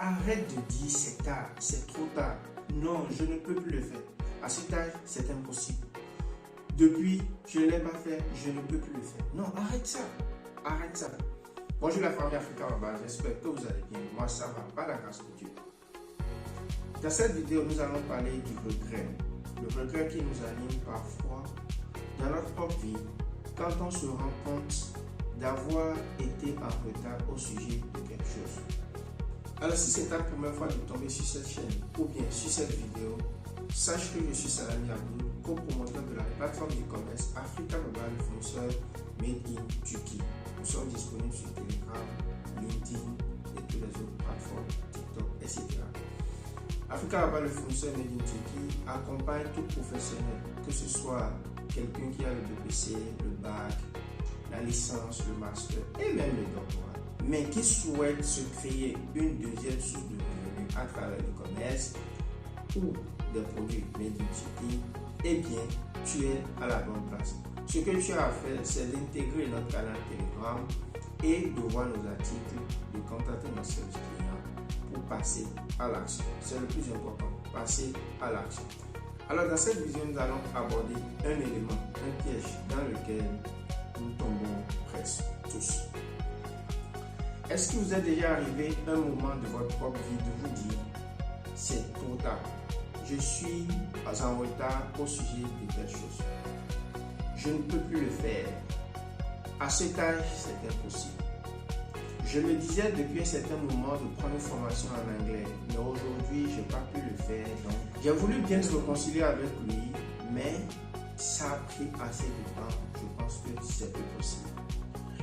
Arrête de dire c'est tard, c'est trop tard. Non, je ne peux plus le faire. À cet âge, c'est impossible. Depuis, je ne l'ai pas fait, je ne peux plus le faire. Non, arrête ça. Arrête ça. Bonjour la famille Africa Baba, j'espère que vous allez bien. Moi, ça va, par la grâce de Dieu. Dans cette vidéo, nous allons parler du regret. Le regret qui nous anime parfois dans notre propre vie quand on se rend compte d'avoir été en retard au sujet de quelque chose. Alors si c'est ta première fois de tomber sur cette chaîne ou bien sur cette vidéo, sache que je suis Salami Abdul, co-promoteur de la plateforme d'e-commerce Africa Baba, le fournisseur Made in Turkey. Nous sommes disponibles sur Telegram, LinkedIn et toutes les autres plateformes, TikTok, etc. Africa Baba, le fournisseur Made in Turkey, accompagne tout professionnel, que ce soit quelqu'un qui a le BPC, le bac, la licence, le master et même le doctorat, mais qui souhaite se créer une deuxième source de revenus à travers l'e-commerce ou des produits Made in Turkey, eh bien, tu es à la bonne place. Ce que tu as à faire, c'est d'intégrer notre canal Telegram et de voir nos articles, de contacter notre service client pour passer à l'action. C'est le plus important, passer à l'action. Alors, dans cette vidéo, nous allons aborder un élément, un piège dans lequel nous tombons presque tous. Est-ce qu'il vous est déjà arrivé un moment de votre propre vie de vous dire c'est trop tard, je suis en retard au sujet de telle chose, je ne peux plus le faire, à cet âge c'est impossible. Je me disais depuis un certain moment de prendre une formation en anglais, mais aujourd'hui je n'ai pas pu le faire, donc j'ai voulu bien se réconcilier avec lui, mais ça a pris assez de temps. Je pense que c'est plus possible.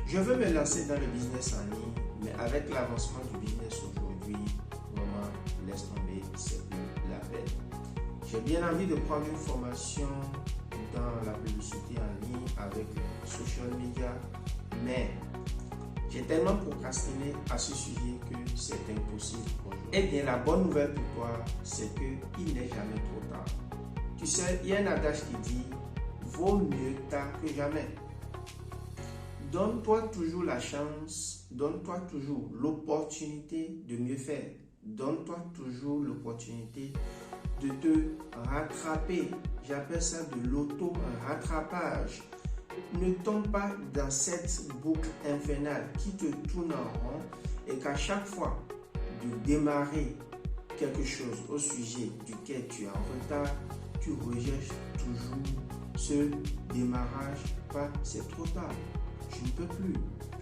Je veux me lancer dans le business en ligne, mais avec l'avancement du business aujourd'hui, vraiment, laisse tomber, c'est plus la peine. J'ai bien envie de prendre une formation dans la publicité en ligne avec les social media, mais j'ai tellement procrastiné à ce sujet que c'est impossible aujourd'hui. Eh bien, la bonne nouvelle pour toi, c'est qu'il n'est jamais trop tard. Tu sais, il y a un adage qui dit vaut mieux tard que jamais. Donne-toi toujours la chance, donne-toi toujours l'opportunité de mieux faire. Donne-toi toujours l'opportunité de te rattraper. J'appelle ça de l'auto-rattrapage. Ne tombe pas dans cette boucle infernale qui te tourne en rond et qu'à chaque fois de démarrer quelque chose au sujet duquel tu es en retard, tu rejettes toujours ce démarrage. Pas c'est trop tard, je ne peux plus,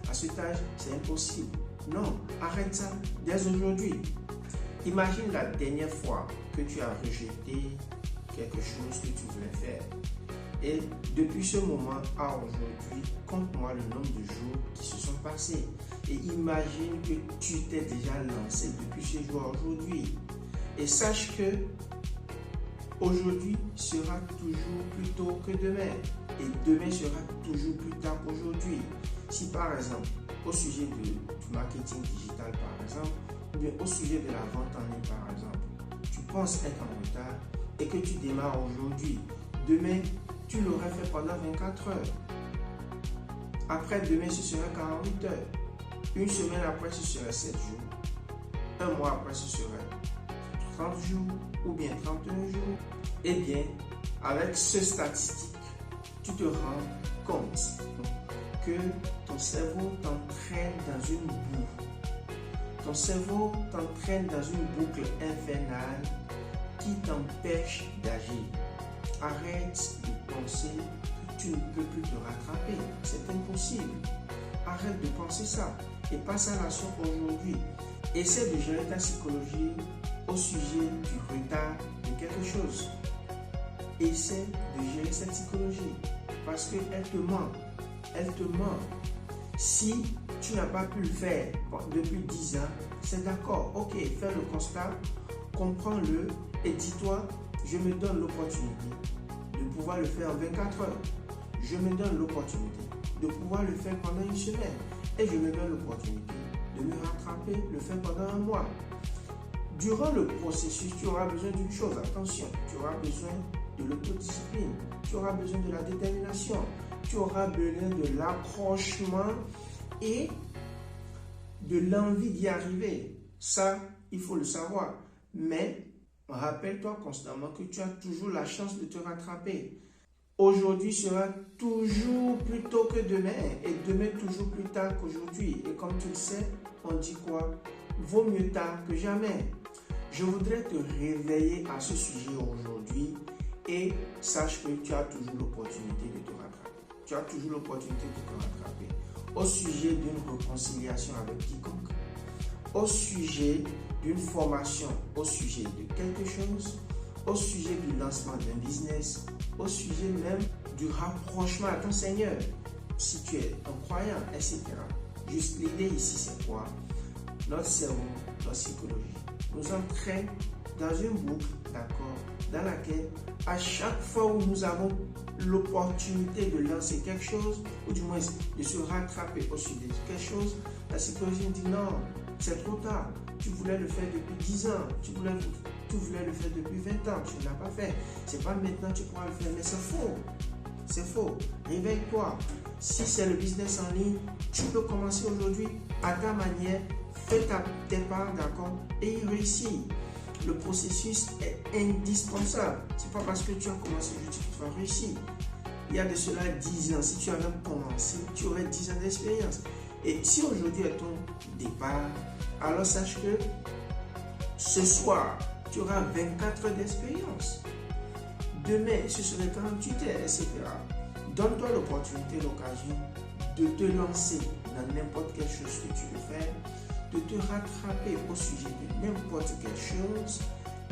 à cet âge c'est impossible. Non, arrête ça dès aujourd'hui. Imagine la dernière fois que tu as rejeté quelque chose que tu voulais faire. Et depuis ce moment à aujourd'hui, compte-moi le nombre de jours qui se sont passés. Et imagine que tu t'es déjà lancé depuis ce jour à aujourd'hui. Et sache que aujourd'hui sera toujours plus tôt que demain. Et demain sera toujours plus tard qu'aujourd'hui. Si par exemple, au sujet du marketing digital par exemple, ou bien au sujet de la vente en ligne par exemple, tu penses être en retard et que tu démarres aujourd'hui, demain, tu l'aurais fait pendant 24 heures. Après demain, ce serait 48 heures. Une semaine après, ce serait 7 jours. Un mois après, ce serait 30 jours ou bien 31 jours. Eh bien, avec ce statistique, tu te rends compte que ton cerveau t'entraîne dans une boucle. Ton cerveau t'entraîne dans une boucle infernale qui t'empêche d'agir. Arrête de penser que tu ne peux plus te rattraper. C'est impossible. Arrête de penser ça et passe à l'action aujourd'hui. Essaie de gérer ta psychologie au sujet du retard de quelque chose. Essaie de gérer cette psychologie parce qu'elle te ment. Elle te ment. Si tu n'as pas pu le faire depuis 10 ans, c'est d'accord. Ok, fais le constat, comprends-le et dis-toi, je me donne l'opportunité de pouvoir le faire en 24 heures. Je me donne l'opportunité de pouvoir le faire pendant une semaine. Et je me donne l'opportunité de me rattraper, le faire pendant un mois. Durant le processus, tu auras besoin d'une chose, attention, tu auras besoin de l'autodiscipline, tu auras besoin de la détermination, tu auras besoin de l'accrochement et de l'envie d'y arriver. Ça, il faut le savoir. Mais rappelle-toi constamment que tu as toujours la chance de te rattraper. Aujourd'hui sera toujours plus tôt que demain et demain toujours plus tard qu'aujourd'hui. Et comme tu le sais, on dit quoi? Vaut mieux tard que jamais. Je voudrais te réveiller à ce sujet aujourd'hui et sache que tu as toujours l'opportunité de te rattraper. Tu as toujours l'opportunité de te rattraper au sujet d'une réconciliation avec quiconque, au sujet d'une formation, au sujet de quelque chose, au sujet du lancement d'un business, au sujet même du rapprochement à ton Seigneur, si tu es un croyant, etc. Juste l'idée ici, c'est quoi? Notre cerveau, notre psychologie nous entraîne dans une boucle, d'accord, dans laquelle à chaque fois où nous avons l'opportunité de lancer quelque chose, ou du moins de se rattraper au sujet de quelque chose, la psychologie dit non, c'est trop tard. Tu voulais le faire depuis 10 ans, tu voulais le faire depuis 20 ans, tu ne l'as pas fait. C'est pas maintenant que tu pourras le faire, mais c'est faux. C'est faux. Réveille-toi. Si c'est le business en ligne, tu peux commencer aujourd'hui à ta manière, fais tes pas, d'accord, et y réussis. Le processus est indispensable. C'est pas parce que tu as commencé aujourd'hui que tu vas réussir. Il y a de cela 10 ans, si tu avais commencé, tu aurais 10 ans d'expérience. Et si aujourd'hui est ton départ, alors sache que ce soir, tu auras 24 heures d'expérience. Demain, ce serait 48 heures, etc. Donne-toi l'opportunité, l'occasion de te lancer dans n'importe quelle chose que tu veux faire, de te rattraper au sujet de n'importe quelle chose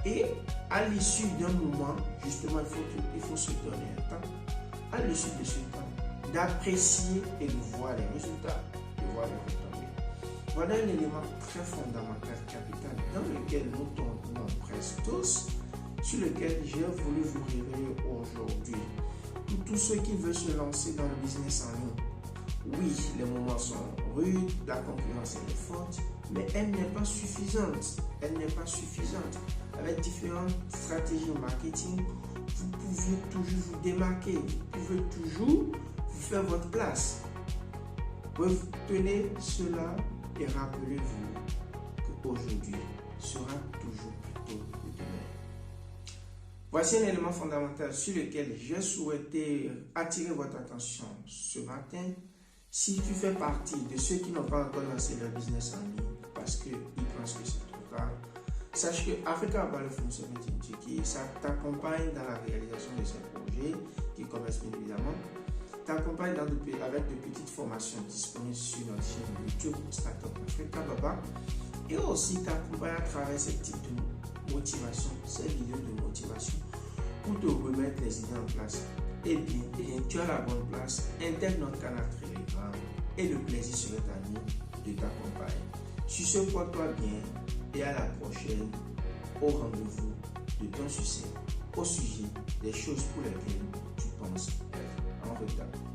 et à l'issue d'un moment, justement, il faut se donner un temps, à l'issue de ce temps, d'apprécier et de voir les résultats, de voir les retombées. Voilà un élément très fondamental, capital, dans lequel nous tombons presque tous, sur lequel j'ai voulu vous révéler aujourd'hui. Pour tous ceux qui veulent se lancer dans le business en ligne, oui, les moments sont rudes, la concurrence est forte, mais elle n'est pas suffisante. Elle n'est pas suffisante. Avec différentes stratégies au marketing, vous pouvez toujours vous démarquer. Vous pouvez toujours vous faire votre place. Retenez cela et rappelez-vous qu'aujourd'hui sera toujours plus tôt que demain. Voici un élément fondamental sur lequel j'ai souhaité attirer votre attention ce matin. Si tu fais partie de ceux qui n'ont pas encore lancé leur business en ligne parce qu'ils pensent que c'est trop tard, sache que Africa Global Summit in Turkey, ça t'accompagne dans la réalisation de ces projets qui commencent bien évidemment, t'accompagne avec de petites formations disponibles sur notre chaîne YouTube Startup Africa Global et aussi t'accompagne à travers ce type de motivation, ces vidéos de motivation pour te remettre les idées en place. Eh bien, tu as la bonne place, intègre notre canal Telegram et le plaisir serait à nous de t'accompagner. Sur ce, porte-toi bien et à la prochaine au rendez-vous de ton succès au sujet des choses pour lesquelles tu penses être en retard.